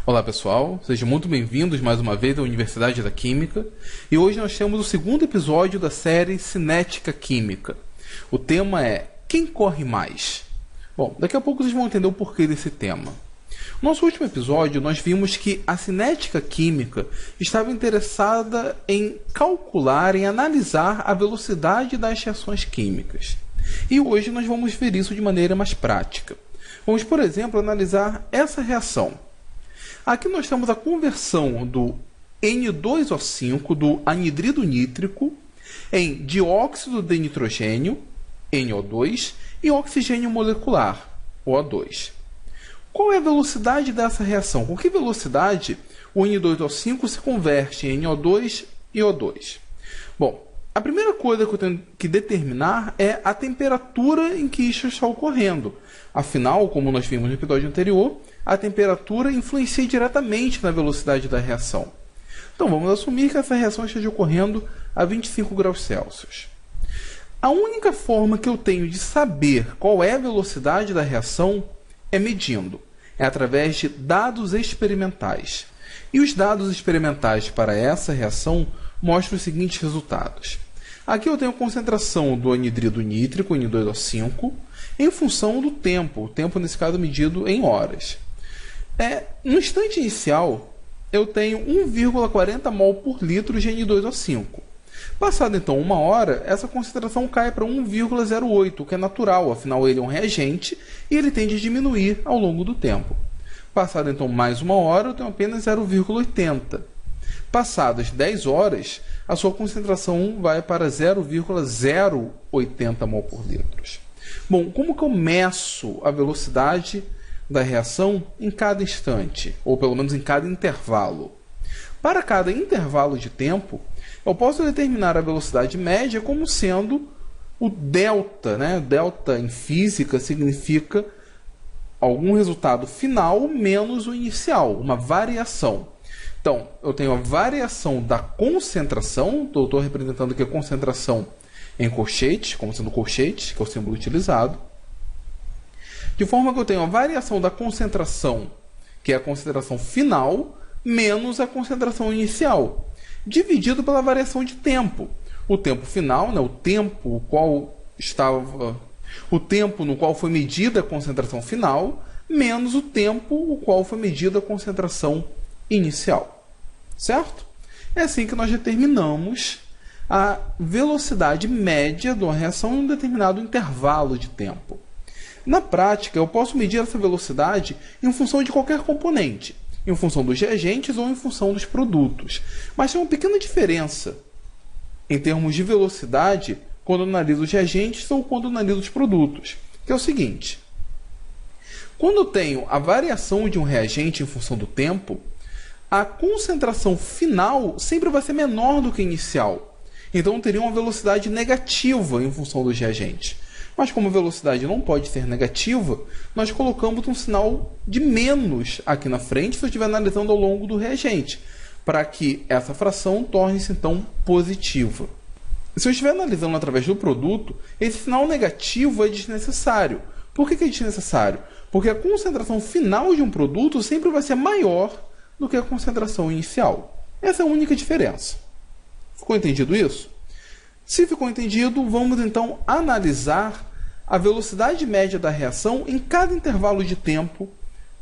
Olá pessoal, sejam muito bem-vindos mais uma vez à Universidade da Química e hoje nós temos o segundo episódio da série Cinética Química. O tema é Quem corre mais? Bom, daqui a pouco vocês vão entender o porquê desse tema. No nosso último episódio nós vimos que a cinética química estava interessada em calcular, em analisar a velocidade das reações químicas. E hoje nós vamos ver isso de maneira mais prática. Vamos, por exemplo, analisar essa reação. Aqui nós temos a conversão do N2O5, do anidrido nítrico, em dióxido de nitrogênio, NO2, e oxigênio molecular, O2. Qual é a velocidade dessa reação? Com que velocidade o N2O5 se converte em NO2 e O2? Bom, a primeira coisa que eu tenho que determinar é a temperatura em que isso está ocorrendo. Afinal, como nós vimos no episódio anterior, a temperatura influencia diretamente na velocidade da reação. Então vamos assumir que essa reação esteja ocorrendo a 25 graus Celsius. A única forma que eu tenho de saber qual é a velocidade da reação é medindo. É através de dados experimentais. E os dados experimentais para essa reação mostram os seguintes resultados. Aqui eu tenho a concentração do anidrido nítrico, N2O5, em função do tempo. O tempo, nesse caso, medido em horas. No instante inicial, eu tenho 1,40 mol por litro de N2O5. Passado, então, uma hora, essa concentração cai para 1,08, o que é natural, afinal ele é um reagente e ele tende a diminuir ao longo do tempo. Passado, então, mais uma hora, eu tenho apenas 0,80. Passadas 10 horas, a sua concentração vai para 0,080 mol por litro. Bom, como que eu meço a velocidade da reação em cada instante, ou pelo menos em cada intervalo? Para cada intervalo de tempo, eu posso determinar a velocidade média como sendo o delta. Delta em física significa algum resultado final menos o inicial, uma variação. Então, eu tenho a variação da concentração, estou representando aqui a concentração em colchetes, como sendo colchete, que é o símbolo utilizado, de forma que eu tenho a variação da concentração, que é a concentração final, menos a concentração inicial, dividido pela variação de tempo. O tempo final, o tempo no qual foi medida a concentração final, menos o tempo no qual foi medida a concentração inicial. Certo? É assim que nós determinamos a velocidade média de uma reação em um determinado intervalo de tempo. Na prática, eu posso medir essa velocidade em função de qualquer componente, em função dos reagentes ou em função dos produtos. Mas tem uma pequena diferença em termos de velocidade quando eu analiso os reagentes ou quando eu analiso os produtos, que é o seguinte. Quando eu tenho a variação de um reagente em função do tempo, a concentração final sempre vai ser menor do que a inicial. Então eu teria uma velocidade negativa em função dos reagentes. Mas como a velocidade não pode ser negativa, nós colocamos um sinal de menos aqui na frente se eu estiver analisando ao longo do reagente, para que essa fração torne-se então positiva. Se eu estiver analisando através do produto, esse sinal negativo é desnecessário. Por que é desnecessário? Porque a concentração final de um produto sempre vai ser maior do que a concentração inicial. Essa é a única diferença. Ficou entendido isso? Se ficou entendido, vamos então analisar a velocidade média da reação em cada intervalo de tempo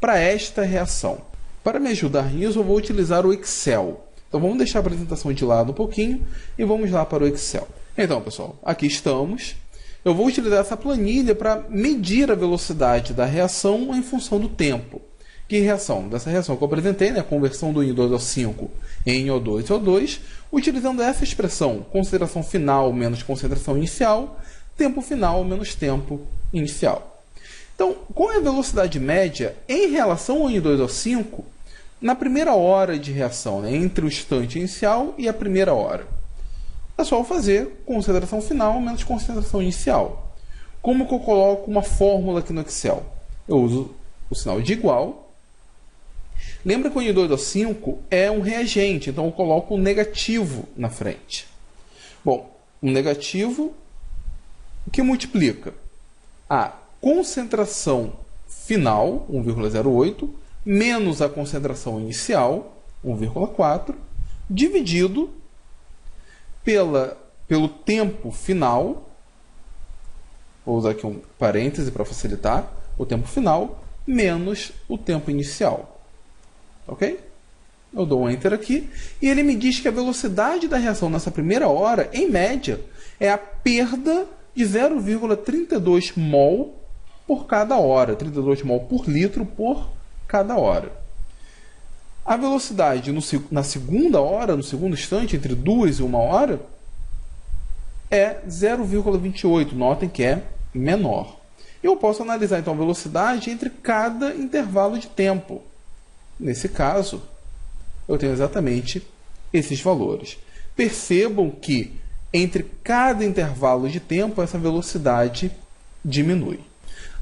para esta reação. Para me ajudar nisso, eu vou utilizar o Excel. Então vamos deixar a apresentação de lado um pouquinho e vamos lá para o Excel. Então, pessoal, aqui estamos. Eu vou utilizar essa planilha para medir a velocidade da reação em função do tempo. Que reação? Dessa reação que eu apresentei, a conversão do N2O5 em NO2 e O2, utilizando essa expressão, concentração final menos concentração inicial, tempo final menos tempo inicial. Então, qual é a velocidade média em relação ao N2O5 na primeira hora de reação, entre o instante inicial e a primeira hora? É só eu fazer concentração final menos concentração inicial. Como que eu coloco uma fórmula aqui no Excel? Eu uso o sinal de igual. Lembra que o N2O5 é um reagente, então eu coloco um negativo na frente. Bom, um negativo que multiplica a concentração final, 1,08, menos a concentração inicial, 1,4, dividido pelo tempo final, vou usar aqui um parêntese para facilitar, o tempo final, menos o tempo inicial. Ok? Eu dou um Enter aqui, e ele me diz que a velocidade da reação nessa primeira hora, em média, é a perda de 0,32 mol por cada hora, 32 mol por litro por cada hora. A velocidade na segunda hora, no segundo instante, entre 2 e 1 hora, é 0,28. Notem que é menor. Eu posso analisar então a velocidade entre cada intervalo de tempo. Nesse caso, eu tenho exatamente esses valores. Percebam que entre cada intervalo de tempo essa velocidade diminui.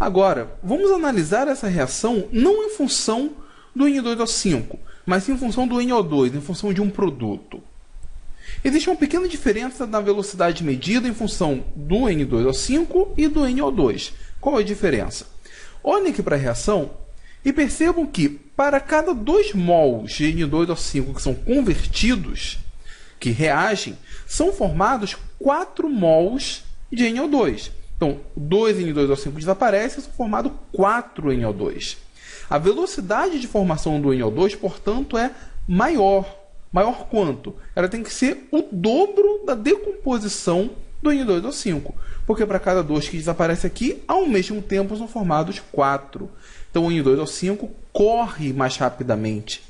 Agora, vamos analisar essa reação não em função do N2O5, mas em função do NO2, em função de um produto. Existe uma pequena diferença na velocidade medida em função do N2O5 e do NO2. Qual é a diferença? Olhem aqui para a reação e percebam que para cada 2 mols de N2O5 que são convertidos, que reagem, são formados 4 mols de NO2. Então, 2 N2O5 desaparecem e são formados 4 NO2. A velocidade de formação do NO2, portanto, é maior. Maior quanto? Ela tem que ser o dobro da decomposição do N2O5. Porque para cada 2 que desaparece aqui, ao mesmo tempo são formados 4. Então o N2O5 corre mais rapidamente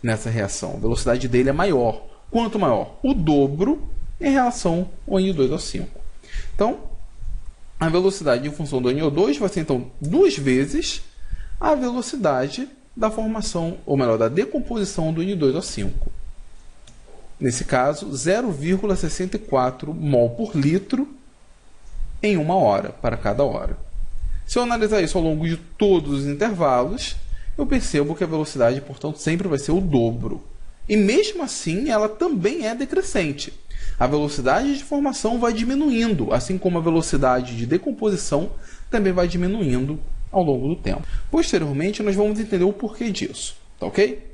nessa reação. A velocidade dele é maior. Quanto maior? O dobro em relação ao N2O5. Então, a velocidade em função do NO2 vai ser então 2 vezes a velocidade da formação, ou melhor, da decomposição do N2O5. Nesse caso, 0,64 mol por litro em 1 hora, para cada hora. Se eu analisar isso ao longo de todos os intervalos, eu percebo que a velocidade, portanto, sempre vai ser o dobro. E mesmo assim, ela também é decrescente. A velocidade de formação vai diminuindo, assim como a velocidade de decomposição também vai diminuindo ao longo do tempo. Posteriormente, nós vamos entender o porquê disso, tá ok?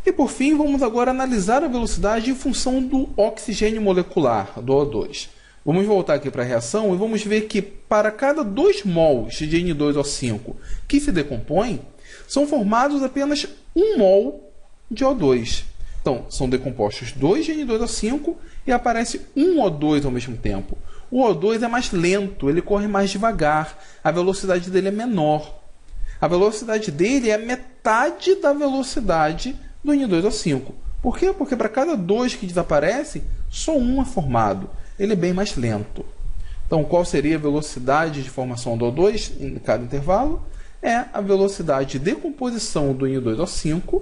E por fim, vamos agora analisar a velocidade em função do oxigênio molecular, do O2. Vamos voltar aqui para a reação e vamos ver que para cada 2 mols de N2O5 que se decompõem, são formados apenas 1 mol de O2. Então, são decompostos 2 de N2O5 e aparece um O2 ao mesmo tempo. O O2 é mais lento, ele corre mais devagar, a velocidade dele é menor. A velocidade dele é metade da velocidade do N2O5. Por quê? Porque para cada 2 que desaparecem, só um é formado. Ele é bem mais lento. Então, qual seria a velocidade de formação do O2 em cada intervalo? É a velocidade de decomposição do N2O5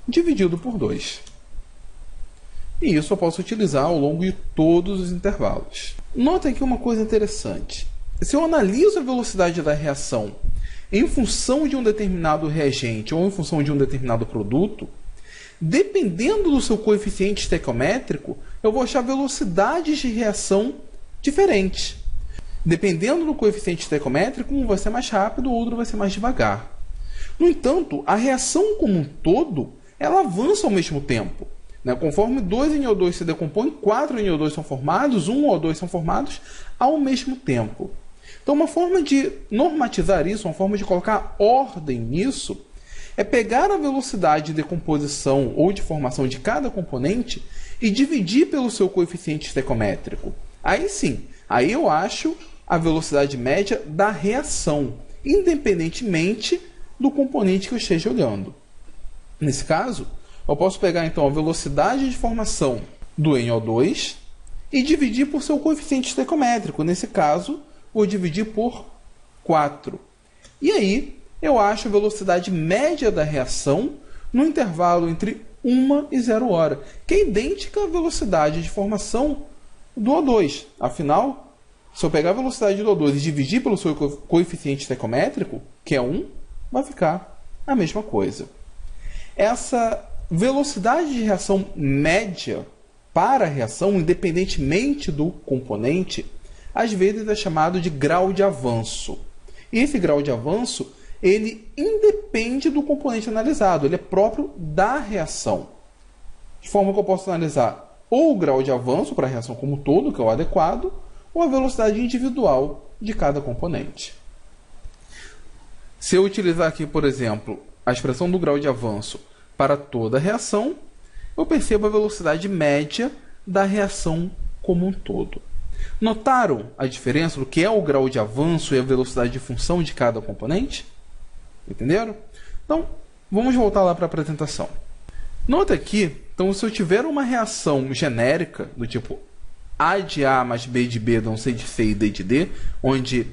dividido por 2. E isso eu posso utilizar ao longo de todos os intervalos. Notem aqui uma coisa interessante. Se eu analiso a velocidade da reação em função de um determinado reagente ou em função de um determinado produto, dependendo do seu coeficiente estequiométrico, eu vou achar velocidades de reação diferentes. Dependendo do coeficiente estequiométrico, um vai ser mais rápido, o outro vai ser mais devagar. No entanto, a reação como um todo, ela avança ao mesmo tempo. Conforme 2 NO2 se decompõem, 4 NO2 são formados, 1 O2 são formados ao mesmo tempo. Então, uma forma de normatizar isso, uma forma de colocar ordem nisso, é pegar a velocidade de decomposição ou de formação de cada componente e dividir pelo seu coeficiente estequiométrico. Aí sim, aí eu acho a velocidade média da reação, independentemente do componente que eu esteja olhando. Nesse caso, eu posso pegar então a velocidade de formação do NO2 e dividir por seu coeficiente estequiométrico. Nesse caso, vou dividir por 4. E aí, eu acho a velocidade média da reação no intervalo entre 1 e 0 hora, que é idêntica à velocidade de formação do O2. Afinal, se eu pegar a velocidade do O2 e dividir pelo seu coeficiente estequiométrico, que é 1, vai ficar a mesma coisa. Essa velocidade de reação média para a reação, independentemente do componente, às vezes é chamado de grau de avanço. E esse grau de avanço ele independe do componente analisado, ele é próprio da reação. De forma que eu posso analisar ou o grau de avanço para a reação como um todo, que é o adequado, ou a velocidade individual de cada componente. Se eu utilizar aqui, por exemplo, a expressão do grau de avanço para toda a reação, eu percebo a velocidade média da reação como um todo. Notaram a diferença do que é o grau de avanço e a velocidade de função de cada componente? Entenderam? Então, vamos voltar lá para a apresentação. Nota aqui, então, se eu tiver uma reação genérica, do tipo A de A mais B de B dão C de C e D de D, onde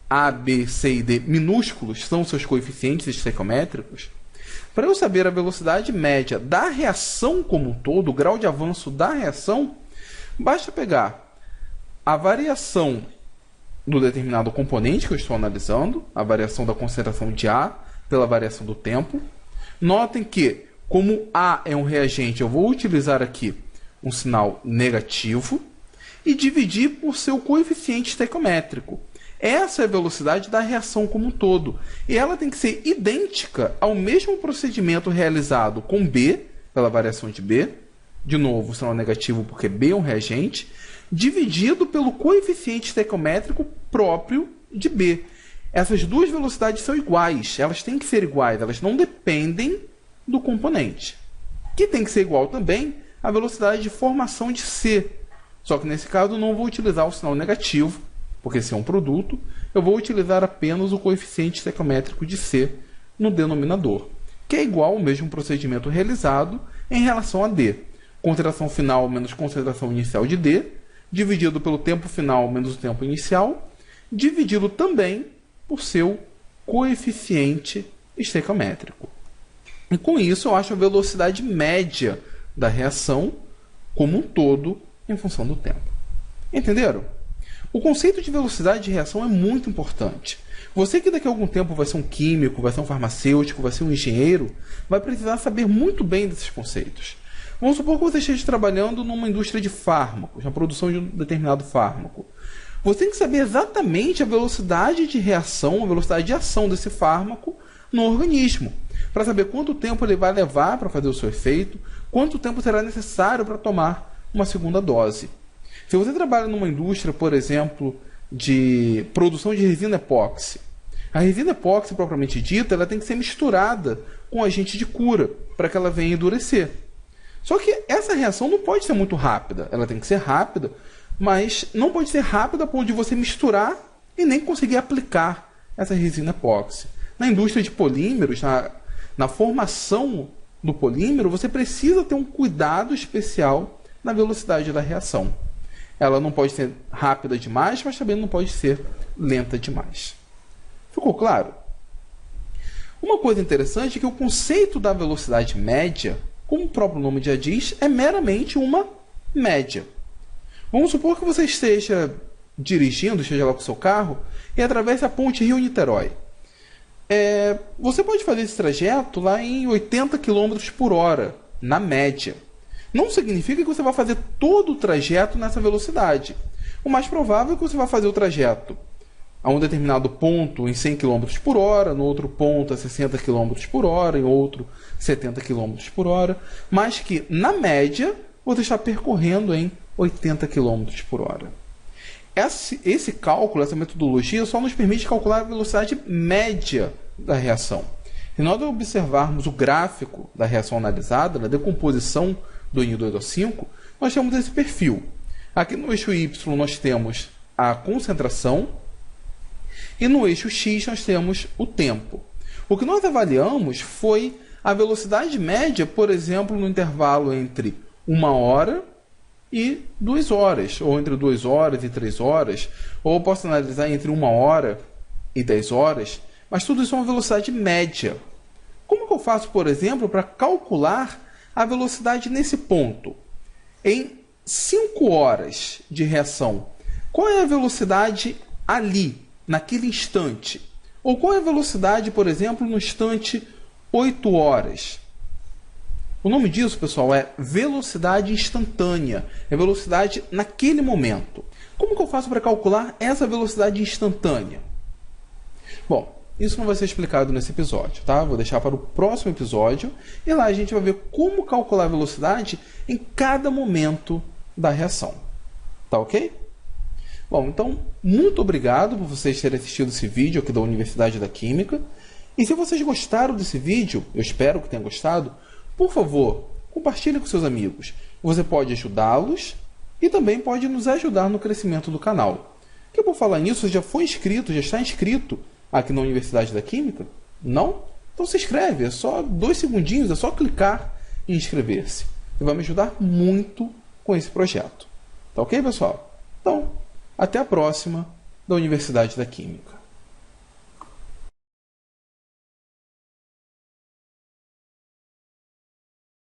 A, B, C e D minúsculos são seus coeficientes estequiométricos, para eu saber a velocidade média da reação como um todo, o grau de avanço da reação, basta pegar a variação do determinado componente que eu estou analisando, a variação da concentração de A pela variação do tempo. Notem que, como A é um reagente, eu vou utilizar aqui um sinal negativo e dividir por seu coeficiente estequiométrico. Essa é a velocidade da reação como um todo. E ela tem que ser idêntica ao mesmo procedimento realizado com B, pela variação de B. De novo, o sinal negativo porque B é um reagente, dividido pelo coeficiente estequiométrico próprio de B. Essas duas velocidades são iguais, elas têm que ser iguais, elas não dependem do componente. Que tem que ser igual também à velocidade de formação de C. Só que nesse caso eu não vou utilizar o sinal negativo, porque C é um produto, eu vou utilizar apenas o coeficiente estequiométrico de C no denominador, que é igual ao mesmo procedimento realizado em relação a D. Concentração final menos concentração inicial de D, dividido pelo tempo final menos o tempo inicial, dividido também por seu coeficiente estequiométrico. E com isso eu acho a velocidade média da reação como um todo em função do tempo. Entenderam? O conceito de velocidade de reação é muito importante. Você que daqui a algum tempo vai ser um químico, vai ser um farmacêutico, vai ser um engenheiro, vai precisar saber muito bem desses conceitos. Vamos supor que você esteja trabalhando numa indústria de fármacos, na produção de um determinado fármaco. Você tem que saber exatamente a velocidade de reação, a velocidade de ação desse fármaco no organismo, para saber quanto tempo ele vai levar para fazer o seu efeito, quanto tempo será necessário para tomar uma segunda dose. Se você trabalha numa indústria, por exemplo, de produção de resina epóxi, a resina epóxi, propriamente dita, ela tem que ser misturada com agente de cura para que ela venha endurecer. Só que essa reação não pode ser muito rápida. Ela tem que ser rápida, mas não pode ser rápida a ponto de você misturar e nem conseguir aplicar essa resina epóxi. Na indústria de polímeros, na formação do polímero, você precisa ter um cuidado especial na velocidade da reação. Ela não pode ser rápida demais, mas também não pode ser lenta demais. Ficou claro? Uma coisa interessante é que o conceito da velocidade média, como o próprio nome já diz, é meramente uma média. Vamos supor que você esteja dirigindo, esteja lá com o seu carro, e atravesse a ponte Rio-Niterói. Você pode fazer esse trajeto lá em 80 km por hora, na média. Não significa que você vai fazer todo o trajeto nessa velocidade. O mais provável é que você vai fazer o trajeto a um determinado ponto em 100 km por hora, no outro ponto a 60 km por hora, em outro 70 km por hora, mas que, na média, você está percorrendo em 80 km por hora. Esse cálculo, essa metodologia, só nos permite calcular a velocidade média da reação. Se nós observarmos o gráfico da reação analisada, na decomposição do N2O5, nós temos esse perfil. Aqui no eixo Y nós temos a concentração e no eixo X nós temos o tempo. O que nós avaliamos foi a velocidade média, por exemplo, no intervalo entre 1 hora e 2 horas, ou entre 2 horas e 3 horas, ou eu posso analisar entre 1 hora e 10 horas, mas tudo isso é uma velocidade média. Como que eu faço, por exemplo, para calcular a velocidade nesse ponto? Em 5 horas de reação, qual é a velocidade ali, naquele instante? Ou qual é a velocidade, por exemplo, no instante 8 horas? O nome disso, pessoal, é velocidade instantânea. É velocidade naquele momento. Como que eu faço para calcular essa velocidade instantânea? Bom, isso não vai ser explicado nesse episódio, tá? Vou deixar para o próximo episódio e lá a gente vai ver como calcular a velocidade em cada momento da reação. Tá ok? Bom, então, muito obrigado por vocês terem assistido esse vídeo aqui da Universidade da Química. E se vocês gostaram desse vídeo, eu espero que tenham gostado, por favor, compartilhe com seus amigos. Você pode ajudá-los e também pode nos ajudar no crescimento do canal. Que por falar nisso, você já foi inscrito, já está inscrito aqui na Universidade da Química? Não? Então se inscreve, é só 2 segundinhos, é só clicar e inscrever-se. Você vai me ajudar muito com esse projeto. Tá ok, pessoal? Então, até a próxima da Universidade da Química.